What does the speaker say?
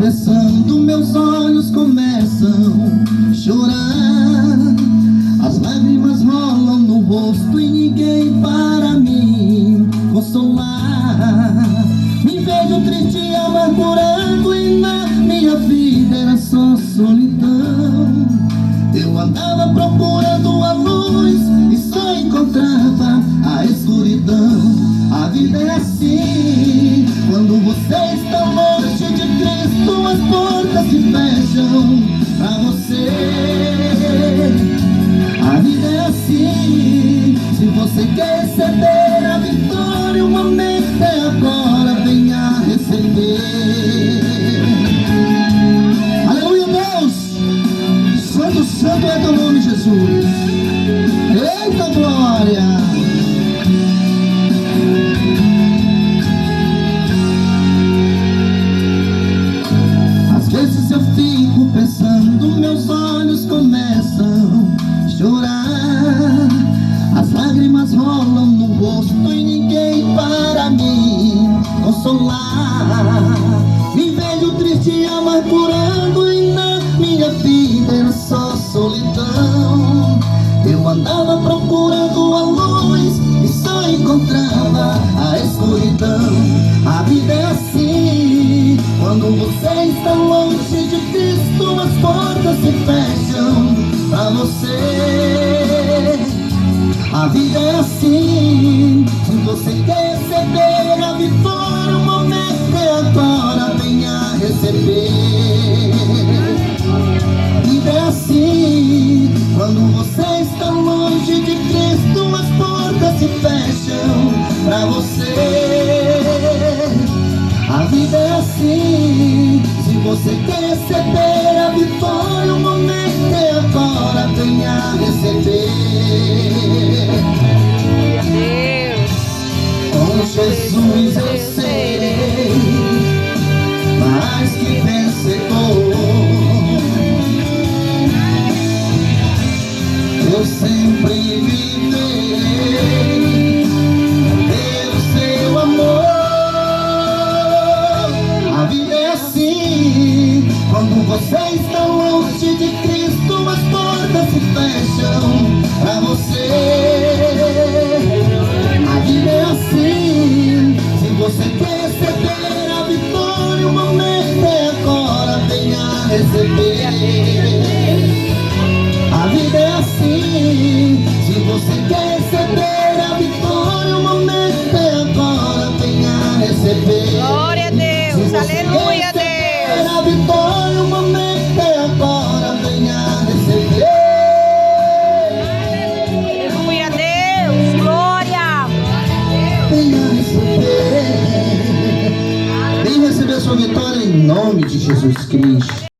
tropeçando, meus olhos começam a chorar. As lágrimas rolam no rosto e ninguém para me consolar. Me vejo triste e amargurado e na minha vida era só solidão. Eu andava procurando a luz e só encontrava a escuridão. A vida é assim, quando você está longe de Cristo, as portas se fecham pra você. A vida é assim, se você quer receber a vitória, o momento é agora, venha receber. Aleluia, Deus! Santo, santo é teu nome, Jesus. Eita glória! Às vezes eu fico pensando, meus olhos começam a chorar. As lágrimas rolam no rosto e ninguém para me consolar. Me vejo triste e amargurado e na minha vida era só solidão. Eu andava procurando a luz e só encontrava a escuridão. A vida é assim, quando você está longe de Cristo, as portas se fecham pra você. A vida é assim, se você quer receber a vitória, o momento é agora, venha receber. A vida é assim, quando você está longe de Cristo, as portas se fecham pra você. A vida é assim, se você quer receber a vitória, o momento é agora, venha receber. Com Jesus eu serei mais que vencedor. Eu sempre viverei pelo seu amor. A vida é assim, quando você está longe de Cristo, as portas se fecham pra você. A vida é assim, se você quer receber a vitória, o momento é agora, venha receber. A vida é assim, se você quer receber a vitória, o momento é agora, venha receber. Glória a Deus, aleluia, Deus. A vitória, o momento é agora, venha receber. Aleluia, Deus, glória. Venha receber. Venha receber a sua vitória em nome de Jesus Cristo.